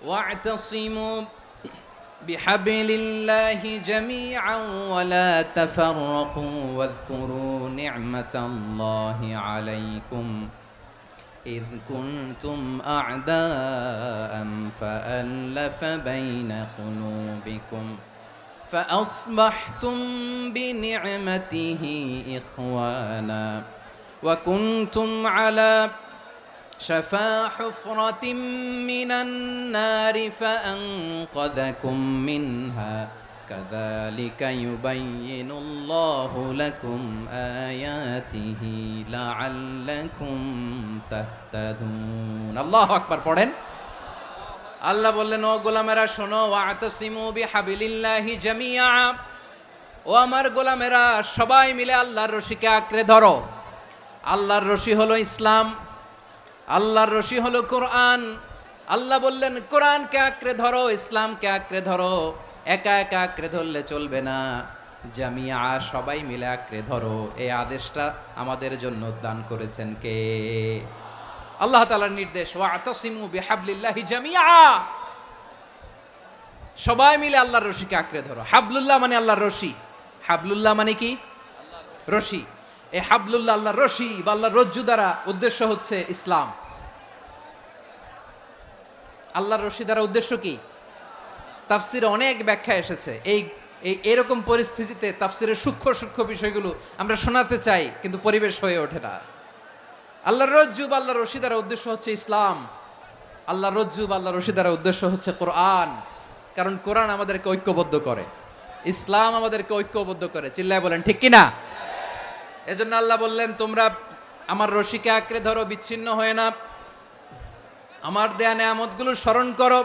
واعتصموا بحبل الله جميعا ولا تفرقوا واذكروا نعمة الله عليكم إذ كنتم أعداء فألف بين قلوبكم فأصبحتم بنعمته إخوانا وكنتم على شفا حفرة من النار فأنقذكم منها كذلك يبين الله لكم آياته لعلكم تهتدون الله أكبر পড়েন আল্লাহ বললেন ও গোলামেরা শোনো ওয়াতাসিমু বিহাবিলিল্লাহি জামিআ ও আমার গোলামেরা সবাই মিলে আল্লাহর রশিকে আঁকড়ে ধরো আল্লাহর রশি হলো ইসলাম আল্লাহর রশি হলো কোরআন আল্লাহ বললেন কোরআনকে আঁকড়ে ধরো ইসলামকে আঁকড়ে ধরো একা একা আঁকড়ে ধরলে চলবে না জামিয়া সবাই মিলে আঁকড়ে ধরো এই আদেশটা আমাদের জন্য দান করেছেন কে আল্লাহ তাআলার নির্দেশ ওয়াতাসিমু বিহাবলিল্লাহি জামিআ সবাই মিলে আল্লাহর রশিকে আঁকড়ে ধরো হাবলুল্লাহ মানে আল্লাহর রশি হাবলুল্লাহ মানে কি রশি এই হাবলুল্লাহ আল্লাহর রশি বা আল্লাহর রজ্জু দ্বারা উদ্দেশ্য হচ্ছে ইসলাম আল্লাহর রশি দ্বারা উদ্দেশ্য কি তাফসিরে অনেক ব্যাখ্যা এসেছে এই এরকম পরিস্থিতিতে তাফসিরের সূক্ষ্ম সূক্ষ্ম বিষয়গুলো আমরা শোনাতে চাই কিন্তু পরিবেশ হয়ে ওঠে না আল্লাহর রজ্জু বা আল্লাহর রশি দ্বারা উদ্দেশ্য হচ্ছে ইসলাম আল্লাহর রজ্জু বা আল্লাহর রশি দ্বারা উদ্দেশ্য হচ্ছে কোরআন কারণ কোরআন আমাদেরকে ঐক্যবদ্ধ করে ইসলাম আমাদেরকে ঐক্যবদ্ধ করে চিল্লায় বলেন ঠিক কিনা এজন্য আল্লাহ বললেন তোমরা আমার রশিকে আঁকড়ে ধরো বিচ্ছিন্ন হয়ে না আমার দেয়া নেয়ামতগুলো স্মরণ করো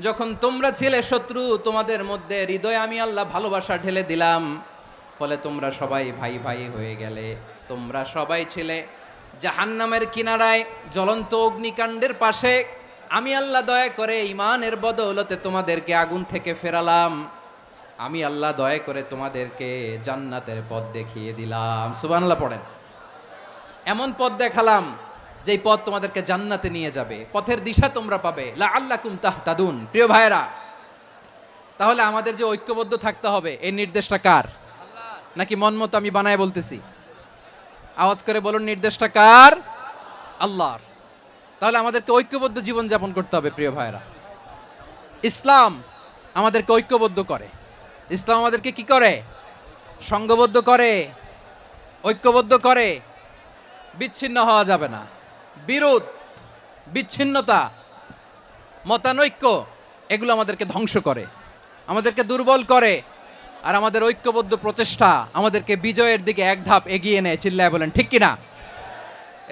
যখন তোমরা ছিলে শত্রু তোমাদের মধ্যে হৃদয়ে আমি আল্লাহ ভালোবাসা ঢেলে দিলাম ফলে তোমরা সবাই ভাই ভাই হয়ে গেলে তোমরা সবাই ছিলে জাহান্নামের কিনারায় জ্বলন্ত অগ্নিকাণ্ডের পাশে আমি আল্লাহ দয়া করে ঈমানের বদৌলতে তোমাদেরকে আগুন থেকে ফেরালাম আমি আল্লাহ দয়া করে তোমাদেরকে জান্নাতের পথ দেখিয়ে দিলাম সুবহানাল্লাহ পড়েন এমন পথ দেখালাম যেই পথ তোমাদেরকে জান্নাতে নিয়ে যাবে পথের দিশা তোমরা পাবে লাআল্লাকুম তাহতাদুন প্রিয় ভাইরা তাহলে আমাদের যে ঐক্যবদ্ধ থাকতে হবে এই নির্দেশটা কার নাকি মন মতো আমি বানায় বলতেছি আওয়াজ করে বলুন নির্দেশটা কার আল্লাহর তাহলে আমাদেরকে ঐক্যবদ্ধ জীবন যাপন করতে হবে প্রিয় ভাইরা ইসলাম আমাদেরকে ঐক্যবদ্ধ করে ইসলাম আমাদেরকে কি করে সংঘবদ্ধ করে ঐক্যবদ্ধ করে বিচ্ছিন্ন হওয়া যাবে না বিরোধ বিচ্ছিন্নতা মতানৈক্য এগুলো আমাদেরকে ধ্বংস করে আমাদেরকে দুর্বল করে আর আমাদের ঐক্যবদ্ধ প্রচেষ্টা আমাদেরকে বিজয়ের দিকে এক ধাপ এগিয়ে নেয় চিল্লায় বলেন ঠিক কিনা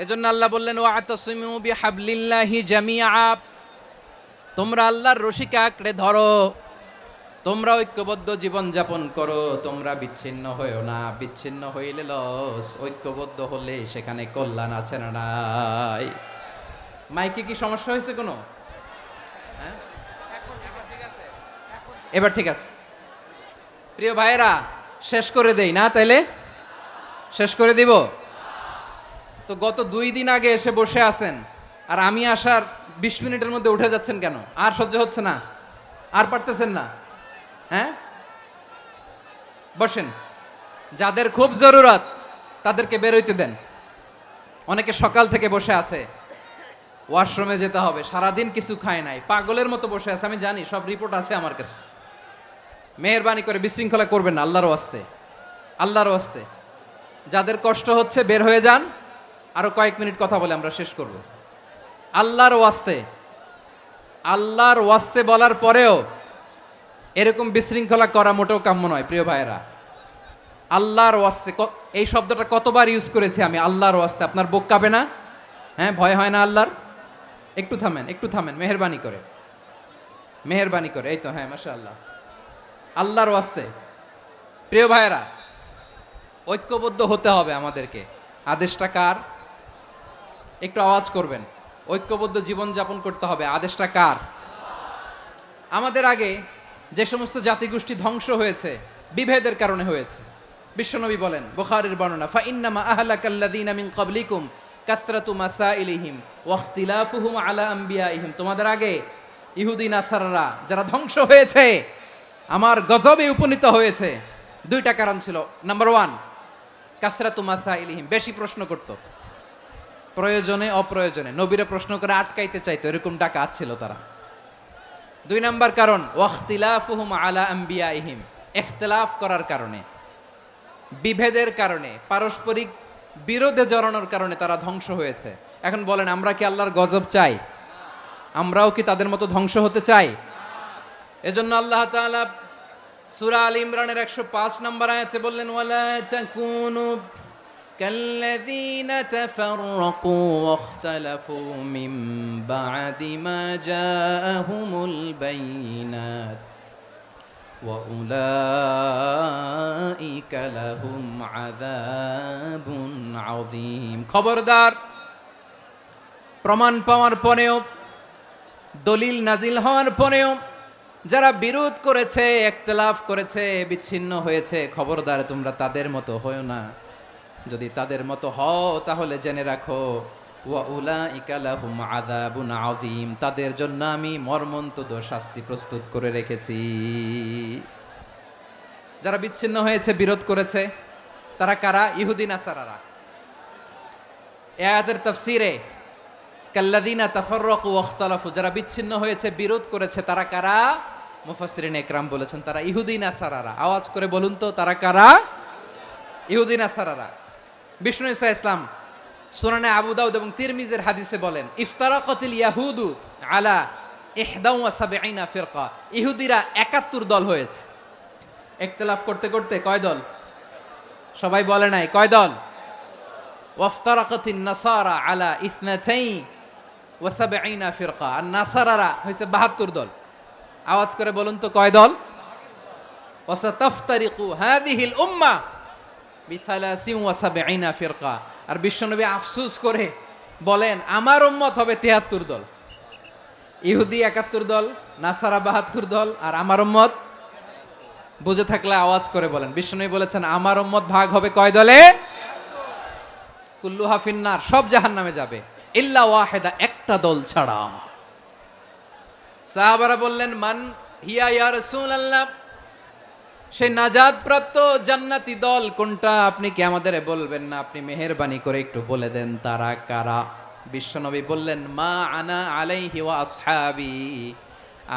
এজন্য আল্লাহ বললেন ওয়াতাসিমু বিহাবলিল্লাহি জামিআ তোমরা আল্লাহর রশিকে আঁকড়ে ধরো তোমরা ঐক্যবদ্ধ জীবন যাপন করো তোমরা বিচ্ছিন্ন হইও না বিচ্ছিন্ন হইলে লস ঐক্যবদ্ধ হলে সেখানে কল্যাণ আছে না নাই মাইকে কি সমস্যা হয়েছে কোনো হ্যাঁ এবার ঠিক আছে প্রিয় ভাইয়েরা শেষ করে দেই না তাইলে শেষ করে দিব তো গত 2 দিন আগে এসে বসে আছেন আর আমি আসার 20 মিনিটের মধ্যে উঠে যাচ্ছেন কেন আর সহ্য হচ্ছে না আর পারতেছেন না হ্যাঁ বসেন যাদের খুব জরুরত তাদেরকে বের হইতে দেন অনেকে সকাল থেকে বসে আছে ওয়াশরুমে যেতে হবে সারাদিন কিছু খায় নাই পাগলের মতো বসে আছে আমি জানি সব রিপোর্ট আছে আমার কাছে মেহেরবানি করে বিশৃঙ্খলা করবেন না আল্লাহর ওয়াস্তে যাদের কষ্ট হচ্ছে বের হয়ে যান আরো কয়েক মিনিট কথা বলে আমরা শেষ করব আল্লাহর ওয়াস্তে বলার পরেও এরকম বিশৃঙ্খলা করা মোটেও কাম্য নয় প্রিয় ভাইয়েরা আল্লাহর ওয়াস্তে এই শব্দটা কতবার ইউজ করেছি আমি আল্লাহর ওয়াস্তে আপনার বুক কাঁপে না হ্যাঁ ভয় হয় না আল্লাহর একটু থামেন মেহেরবানি করে এই তো হ্যাঁ মাশাআল্লাহ আল্লাহর ওয়াস্তে প্রিয় ভাইয়েরা ঐক্যবদ্ধ হতে হবে আমাদেরকে আদেশটা কার একটু আওয়াজ করবেন ঐক্যবদ্ধ জীবন যাপন করতে হবে আদেশটা কার আমাদের আগে যে সমস্ত জাতিগোষ্ঠী ধ্বংস হয়েছে বিভেদের কারণে হয়েছে বিশ্বনবী বলেন বুখারীর বর্ণনা ফা ইন্নামা আহলাকাল্লাযীনা মিন ক্বাবলিকুম কাসরাতু মাসাইলিহিম ওয়া ইখতিলাফুহুম আলা আমবিয়াইহিম তোমাদের আগে ইহুদি নাসারারা যারা ধ্বংস হয়েছে, আমার গজবে উপনীত হয়েছে, দুইটা কারণ ছিল। নাম্বার ওয়ান, কাসরাতু মাসাইলিহিম, বেশি প্রশ্ন করত, প্রয়োজনে অপ্রয়োজনে নবীরা প্রশ্ন করে আটকাইতে চাইতো, এরকম ডাকাত ছিল তারা। দুই নাম্বার কারণ, ওয়াখতিলাফুহুম আলা আম্বিয়াইহিম, ইখতিলাফ করার কারণে, বিভেদের কারণে, পারস্পরিক বিরোধে জড়ানোর কারণে তারা ধ্বংস হয়েছে। এখন বলেন, আমরা কি আল্লাহর গজব চাই? আমরাও কি তাদের মতো ধ্বংস হতে চাই? এজন্য আল্লাহ তাআলা সূরা আল ইমরানের 105 নম্বর আয়াতে বললেন, ওয়ালা তাকুনু কাল্লাযীনা তাফাররাকু ওয়াখতালাফু মিন বা'দি মা জাআহুমুল বাইয়িনাত ওয়া উলাইকা লাহুম আযাবুন আযীম। খবরদার, প্রমাণ পাওয়ার পরেও, দলিল নাজিল হওয়ার পরেও যারা বিরোধ করেছে, ইখতিলাফ করেছে, বিচ্ছিন্ন হয়েছে, খবরদার তোমরা তাদের মতো হয়ো না। যদি তাদের মতো হও তাহলে জেনে রাখো, ওয়া উলাইকা লাহুম আযাবুন আযীম, তাদের জন্য আমি মর্মন্তুদ শাস্তি প্রস্তুত করে রেখেছি। যারা বিচ্ছিন্ন হয়েছে, বিরোধ করেছে, তারা কারা? ইহুদি নাসারারা। এই আয়াতের তাফসীরে কাল্লাযীনা তাফাররাকু ওয়াখতালাফু, যারা বিচ্ছিন্ন হয়েছে, বিরোধ করেছে, তারা কারা? মুফাসসিরিন ইকরাম বলেছেন তারা ইহুদি নাসারারা। আওয়াজ করে বলুন তো, তারা কারা? ইহুদি নাসারারা। বিষ্ণু ঈসা ইসলাম সুনানে আবু দাউদ এবং তিরমিজির হাদিসে বলেন, ইফতারাকাতিল ইয়াহুদু আলা 71 ফিরকা, ইহুদিরা 71 দল হয়েছে। ইখতিলাফ করতে করতে কয় দল? সবাই বলে নাই, কয় দল? ওয়াফতারাকাতিন নাসারা আলা 72 ফিরকা, আর নাসারারা হয়েছে 72 দল। আওয়াজ করে বলুন তো, কয় দল? ওয়াসাতাফতারিকু হাযিহিল উম্মাহ বি73 ফিরকা। আর বিশ্বনবী আফসোস করে বলেন, আমার উম্মত হবে 73 দল। ইহুদি 71 দল, নাসারা 72 দল, আর আমার উম্মত, বুঝে থাকলে আওয়াজ করে বলেন। বিশ্বনবী বলেছেন, আমার উম্মত ভাগ হবে কয় দলে? কুল্লুহা ফিন্নার, সব জাহান্নামে যাবে, ইল্লা ওয়াহিদা, একটা দল ছাড়া। সাহাবারা বললেন, মান হিয়া ইয়া রাসূলুল্লাহ, সেই নাজাত প্রাপ্ত জান্নাতি দল কোনটা? আপনি কি আমাদের বলবেন না? আপনি মেহেরবানি করে একটু বলে দেন তারা কারা। বিশ্বনবী বললেন, মা আনা আলাইহি ওয়া আসহাবি,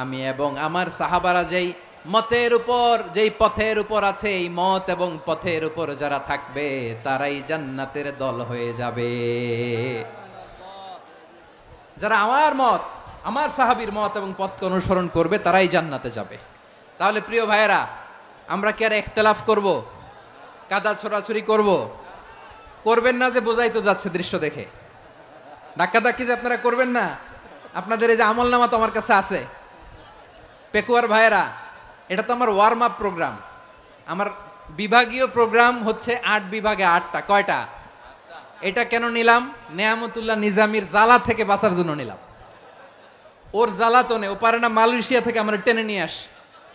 আমি এবং আমার সাহাবারা যেই মতের উপর, যেই পথের উপর আছে, এই মত এবং পথের উপর যারা থাকবে তারাই জান্নাতের দল হয়ে যাবে। যারা আমার মত, আমার সাহাবীর মত এবং পথকে অনুসরণ করবে তারাই জান্নাতে যাবে। তাহলে প্রিয় ভাইয়েরা, আমরা কি আর ইখতিলাফ করব? কাদা ছোড়াছুরি করব? করবেন না যে বোঝাই তো যাচ্ছে দৃশ্য দেখে। ধাক্কাধাক্কি যে আপনারা করবেন না। আপনাদের এই যে আমলনামা তো আমার কাছে আছে। পেকুয়ার ভাইয়েরা, এটা তো আমার ওয়ার্ম আপ প্রোগ্রাম। আমার বিভাগীয় প্রোগ্রাম হচ্ছে 8 বিভাগে 8টা। কয়টা? এটা কেন নিলাম? নেয়ামতুল্লাহ নিজামীর জ্বালা থেকে বাঁচার জন্য নিলাম। ওর জ্বালাতনে ও পারে না মালয়েশিয়া থেকে আমরা টেনে নিয়ে আসি।